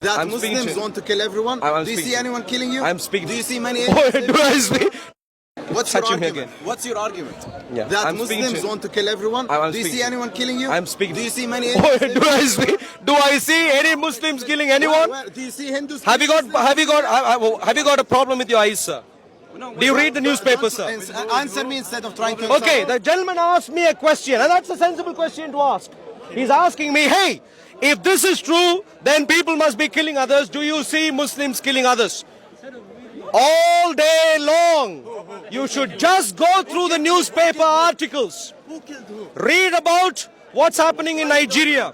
That I'm Muslims want to kill everyone? I'm Do you see speaking. anyone killing you? I'm speaking. Do you see many Do I speak? What's your Touch him argument? again. What's your argument? Yeah. That I'm speaking Muslims to- want to kill everyone? I'm Do you see speaking. anyone killing you? I'm speaking. Do you see many Do I speak? Do I see any Muslims killing anyone? Do you see Hindus? Have you got a problem with your eyes, sir? Do you read the newspaper, sir? Answer me instead of trying to Okay, the gentleman asked me a question, and that's a sensible question to ask. He's asking me, hey, if this is true, then people must be killing others. Do you see Muslims killing others? All day long, you should just go through the newspaper articles. Read about what's happening in Nigeria.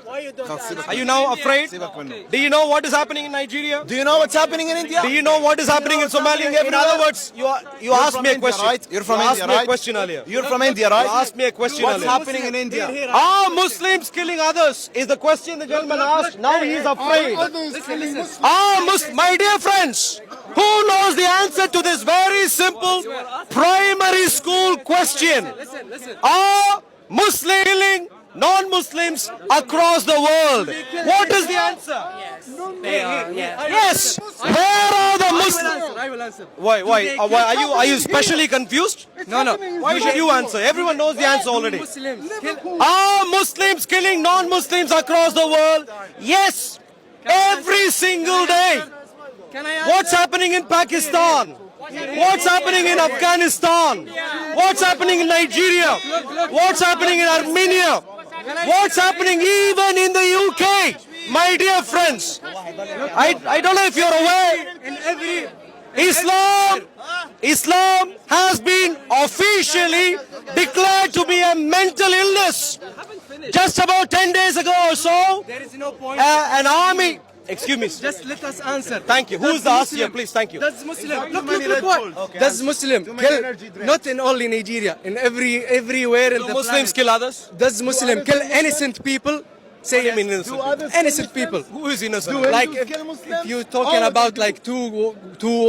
Are you now afraid? Do you know what is happening in Nigeria? Do you know what's happening in India? Do you know what is happening in Somalia? In other words, you asked me a question. Right? You're from You India, asked me a right? question earlier. You're from India, right? You asked me a question What's earlier. happening in India? Are Muslims killing others? Is the question the gentleman asked. Now he's afraid. My dear friends, who knows the answer to this very simple primary school question? Are Muslims killing non-Muslims across the world? What is the answer? Yes. Where are the Muslims? I will answer. Why? Are you specially confused? No. Why should you answer? Everyone knows the answer already. Muslims. Are Muslims killing non-Muslims across the world? Yes. Every single day. Can I answer? What's happening in Pakistan? What's happening in Afghanistan? What's happening in Nigeria? What's happening in Armenia? What's happening even in the UK? My dear friends, I don't know if you're aware, In every Islam has been officially declared to be a mental illness. Just about 10 days ago or so, there is no point. an army, excuse me, Just let us answer. thank you. Who's the Does Asiya, Muslim- please, thank you. Does Muslim look what? Does Muslim many kill energy drinks. not in only Nigeria, in everywhere in Do the Muslims planet. kill others? Does Muslim kill innocent people? Say What do you mean yes. innocent? Innocent people. Who is innocent? Like Hindus if, kill Muslims? if you're talking All about of like two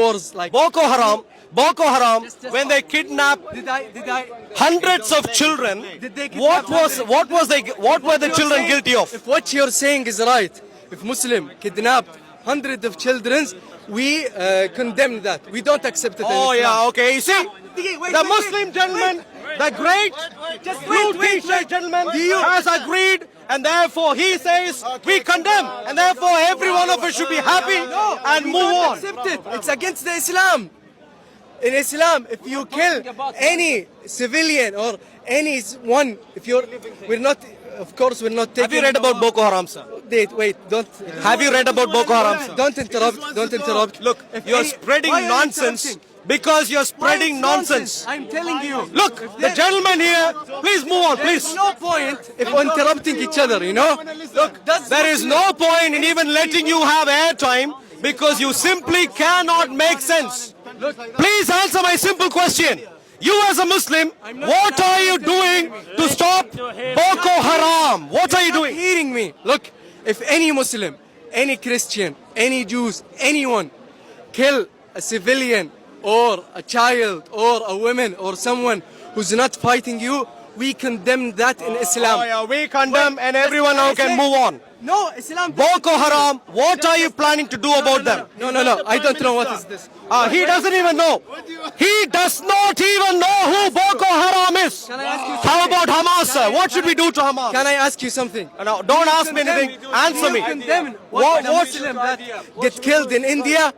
wars, like Boko Haram, when they kidnap did I hundreds of children, Did they kidnap what were the children guilty of? If what you're saying is right, if Muslim kidnapped hundreds of children, we condemn that. We don't accept it. in Oh Islam. yeah, okay. You see, Wait, the wait, Muslim gentleman, the great blue t-shirt gentleman has agreed, and therefore he says we condemn, and therefore every one of us should be happy and We move don't on. accept it. It's against the Islam. In Islam, if you kill any civilian or anyone, we're not, of course, we're not taking. Have you read about Boko Haram, sir? Wait, don't. Have you read about Boko Haram, sir? Don't interrupt. Don't interrupt. Look, you're spreading Why are you nonsense interrupting? because you're Why spreading it's nonsense. I'm telling you. Look, the gentleman here, please move on, There's please. no point if interrupting each other, you know? Look, There is no point in even letting you have airtime because you simply cannot make sense. Please answer my simple question. You as a Muslim, what are you doing to stop Boko Haram? What are you doing? hearing me. Look, if any Muslim, any Christian, any Jews, anyone kill a civilian or a child or a woman or someone who's not fighting you, we condemn that in Islam. Oh yeah, we condemn and everyone now can move on. No, Islam. Boko Haram, what are you planning to do about them? No. I don't know what is this. He doesn't even know. He does not even know who Boko Haram is. Can I ask you How something? about Hamas, sir? What should we do to Hamas? Can I ask you something? No, don't ask me anything. Answer me. Do you condemn What- the what- Muslim that get killed in India?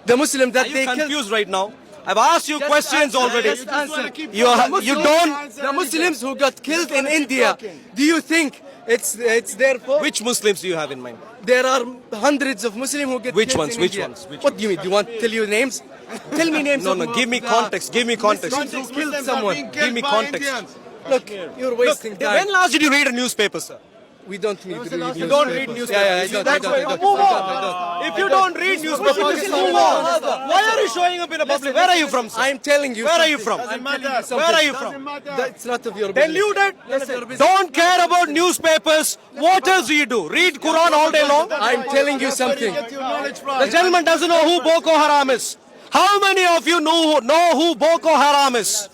The Muslim that Are they you killed. confused right now? I've asked you questions already. Just answer. You don't. The Muslims who got killed in India, do you think it's their fault? Which Muslims do you have in mind? There are hundreds of Muslims who get Which killed ones? in Which India. ones? Which What do you mean? Do you want to tell you names? Tell me names. No, of no. Give me the context. Give me context. Muslims who killed someone. Give me context. Look, you're wasting time. When last did you read a newspaper, sir? We don't need to read You don't read newspapers. Yeah, I don't. That's why. Move on. If you don't read newspapers, just move on. Why are you showing up in a public? Where are you from, sir? I'm telling you. Where are you from? I'm telling you something. Where are you from? That's not of your business. Deluded. None of your business. Don't care about newspapers. What else do you do? Read Quran all day long? I'm telling you something. The gentleman doesn't know who Boko Haram is. How many of you know who Boko Haram is?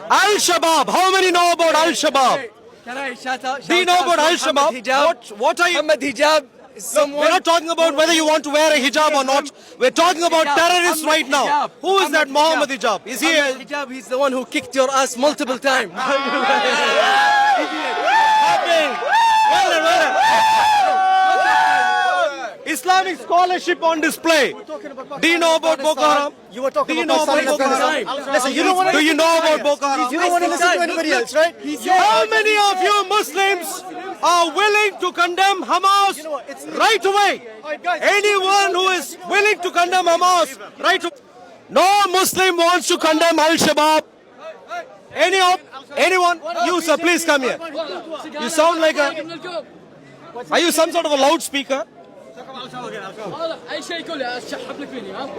Al-Shabaab. How many know about Al-Shabaab? Can I shout out? Do you know about Al-Shabaab? What are you? Muhammad Hijab someone. We're not talking about whether you want to wear a hijab or not. We're talking about terrorists right now. Who is that Muhammad Hijab? Is he a... Hijab, he's the one who kicked your ass multiple times. Islamic scholarship on display. Do you know about Boko Haram? You were talking Do you about know about Boko Pakistan. Haram? Listen, you don't want Do you know about Boko Haram? You don't want to listen to anybody else, right? How many of you Muslims are willing to condemn Hamas right away? Anyone who is willing to condemn Hamas right away? No Muslim wants to condemn Al-Shabaab. Anyone? You sir, please come here. You sound like a... Are you some sort of a loudspeaker?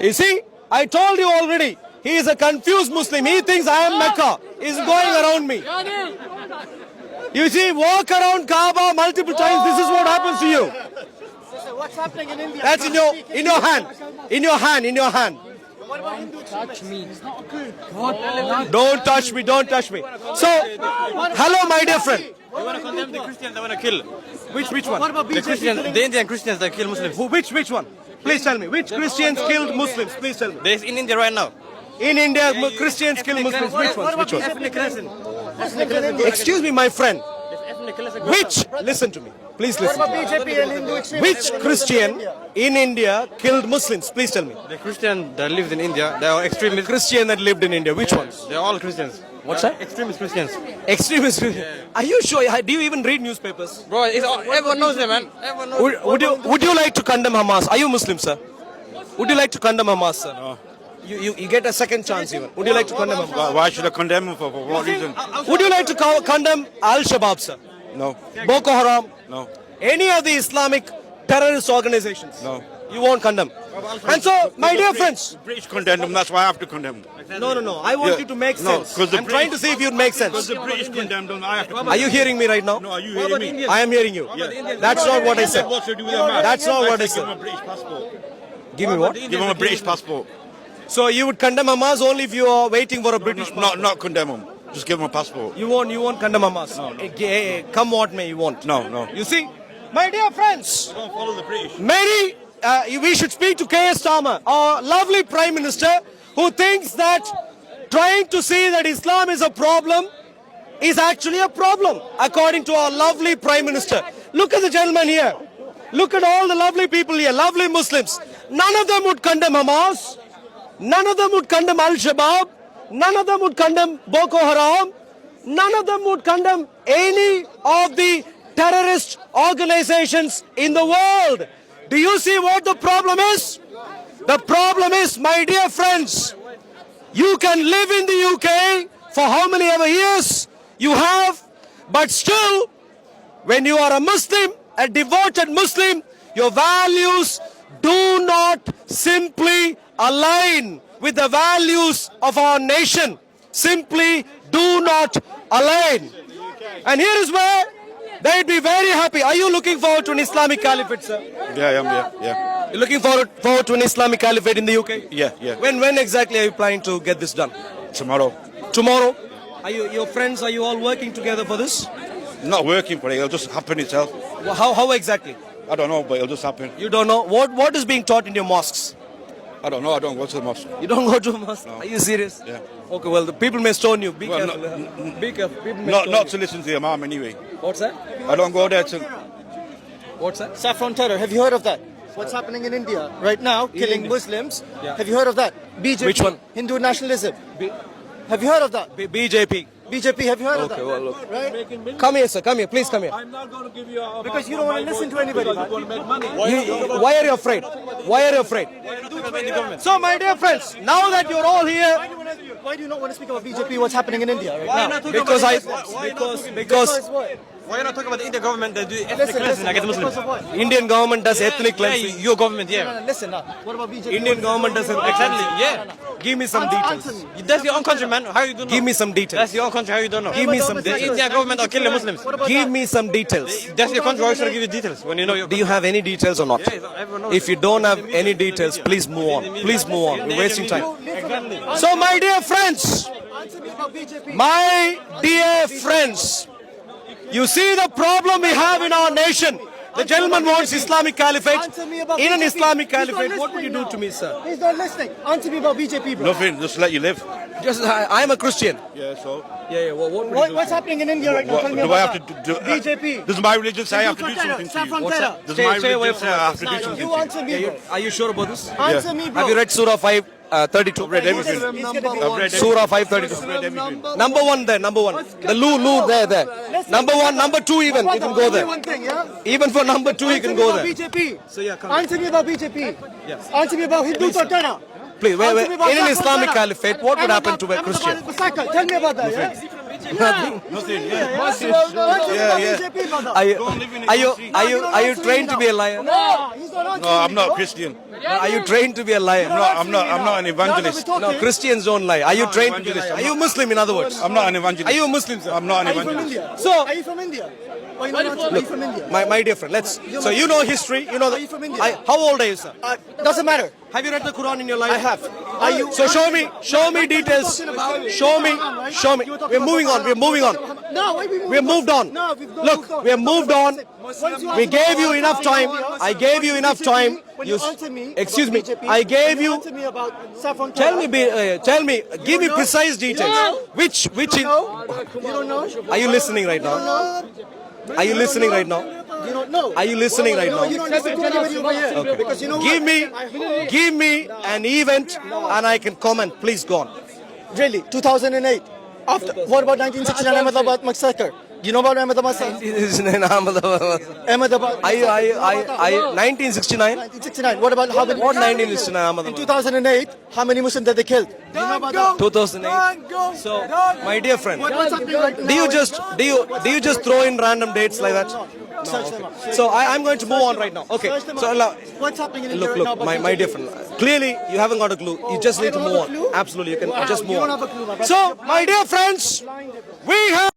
You see, I told you already. He is a confused Muslim. He thinks I am Mecca. He's going around me. You see, walk around Kaaba multiple times. This is what happens to you. What's happening in India? That's in your hand. In your hand. In your hand. Touch me. Don't touch me. Don't touch me. So, hello, my dear friend. They want to condemn the Christians, they want to kill. Which one? What about The BJP? Christians, the Indian Christians that kill Muslims. Which one? Please tell me. Which Christians killed Muslims? Please tell me. They're in India right now. In India, Christians kill Muslims. Which one? Which one? Ethnic cleansing. Excuse me, my friend. Ethnic cleansing. Which? Listen to me. Please What listen. about BJP and Hindu extremists? Which Christian in India killed Muslims? Please tell me. The Christian that lived in India, they are extremists. Christian that lived in India. Which ones? They're all Christians. What's that? Extremist Christians. Extremists. Are you sure? Do you even read newspapers? Bro, everyone knows them, man. Everyone knows Would you like to condemn Hamas? Are you Muslim, sir? Would you like to condemn Hamas, sir? No. You get a second chance even. Would you like to condemn Hamas? Why should I condemn him for what reason? Would you like to condemn Al-Shabaab, sir? No, Boko Haram? no, Any of the Islamic terrorist organizations? no. You won't condemn. And so, my dear friends, British condemned him, that's why I have to condemn him. no. I want Yeah. you to make No, sense. 'cause the I'm trying to see if you'd make sense. Because the British condemned him, I have to condemn Are you hearing me right now? No, are you hearing me? I am hearing you. That's not what I said. What's to do with that man? That's not what I Give him a said. British passport. Give me what? Give him a British passport. So you would condemn Hamas only if you are waiting for a British Not condemn him. Just give him a passport. You won't condemn Hamas. Come what may, you won't. No. You see, my dear friends, Don't follow the British. we should speak to K.S. Starmer, our lovely Prime Minister, who thinks that trying to say that Islam is a problem is actually a problem, according to our lovely Prime Minister. Look at the gentleman here. Look at all the lovely people here, lovely Muslims. None of them would condemn Hamas. None of them would condemn Al-Shabaab. None of them would condemn Boko Haram. None of them would condemn any of the terrorist organizations in the world. Do you see what the problem is? The problem is, my dear friends, you can live in the UK for how many ever years you have, but still, when you are a Muslim, a devoted Muslim, your values do not simply align with the values of our nation. Simply do not align. And here is where they'd be very happy. Are you looking forward to an Islamic caliphate, sir? Yeah, I am, yeah. You're looking forward to an Islamic caliphate in the UK? Yeah. When exactly are you planning to get this done? Tomorrow. Tomorrow? Are your friends, are you all working together for this? Not working for it, it'll just happen itself. Well, how exactly? I don't know, but it'll just happen. You don't know? What is being taught in your mosques? I don't know, I don't go to the mosque. You don't go to a mosque? Are you serious? Yeah. Okay, well, the people may stone you. Be Well, careful. Be careful. People may stone Not you. to listen to the Imam anyway. What's that? I don't go there to... What's that? Saffron terror. Have you heard of that? What's happening in India right now, killing Muslims? Yeah. Have you heard of that? BJP. Which one? Hindu nationalism. Have you heard of that? BJP. BJP. Have you heard of that? Okay, well, look. Right? Come here, sir. Come here. Please come here. I'm not going to give you a... Because you don't want to listen to anybody. You want to make money. Why are you afraid? Why are you afraid? So, my dear friends, now that you're all here, Why do you not want to speak about BJP? What's happening in India right now? because what? Why are you not talking about the Indian government that do ethnic cleansing against Muslims? Because of what? Indian government does ethnic Yeah, cleansing. your government, No, yeah. no, listen now. What about BJP? Indian government does Exactly, yeah. Give me some details. That's your own country, man. How you don't know? Give me some details. That's your own country. How you don't know? Give me some The details. Indian government are killing Muslims. Give me some details. That's your country. Why should I give you details when you know your Do you have any details or not? everyone knows. If you don't have any details, please move on. Please move on. We're wasting time. So, my dear friends, Answer me about BJP. my dear friends, you see the problem we have in our nation. The gentleman wants Islamic Caliphate. Answer me about In an BJP. Islamic He's not Caliphate, what would you do listening to me, sir? He's not listening. Answer me about BJP, bro. Nothing. Just let you live. Just, I'm a Christian. Yeah. So. Yeah. Well, what would you do? What's happening in India right now? What, Tell me do I about have to that. do? BJP. Does my religion say I have to do Frontera, something to Sam you? Frontera. Does Stay- my stay away religion from say my I have to do something You to you? answer me, bro. Are you sure about this? Answer me, bro. Have you read Surah 5:32? I've read everything. He's gonna be- I've read Surah everything. 5:32. I've read everything. Number one there, number one. The Lu there. Number one, number two even, you can go Only there. one thing, yeah? Even for number two, you can go there. BJP. So yeah, come. Answer me about BJP. Yes. Answer me about Hindu Frontera. Please, wait. Answer me about In an Sam Islamic Frontera. Caliphate, what would happen to a Ahmedabad Christian? Masaka. Tell me about that, yeah? Nothing. Yeah. Answer me about yeah. BJP, brother. Are you trained to be a liar? No, he's not answering No, I'm me, not bro. Christian. Are you trained to be a liar? I'm not an evangelist. No, Christians don't lie. Are you not trained to be a evangelist. liar? Are you Muslim in other words? I'm not an evangelist. Are you a Muslim, sir? I'm not an Are you from evangelist. India? So- Are you from India? Are you from India? My dear friend, so you know history, you know Are you from India? how old are you, sir? Doesn't matter. Have you read the Quran in your life? I have. Are you? So show me details. Show me. We're moving on. No, why we We moved on. No, we've not Look, moved on. we have moved on. Once you We ask gave about you enough what's happening time. in India, I gave you enough time. When you answer me, Excuse about me. BJP, I gave when you. Answer me about Saffron. Tell me. Give me know? precise details. know? Which You in? don't know? You don't know? Are you listening right now? No. Are you listening right now? You don't know. Are you listening right No, now? you don't listen to anybody over here. Because you know what? Give me an event, and I can comment. Please go on. Really, 2008. After what about 1969 Ahmedabad massacre? You know about Ahmedabad massacre? Ahmedabad. Are you 1969? 1969. What about how many? What 1969 In Ahmedabad? 2008, how many Muslims did they kill? Do you know about that? 2008. So, my dear friend, What's happening right now? do you just throw in random dates like that? Search them up. So I'm going to move on right now. Okay. Search them So up. allow, What's happening in India right now look, about my BJP? dear friend. Clearly, you haven't got a clue. You just need to don't move have a on. clue? Absolutely, you can Wow, just you move don't on. have a clue, my brother. So, my dear friends, we have.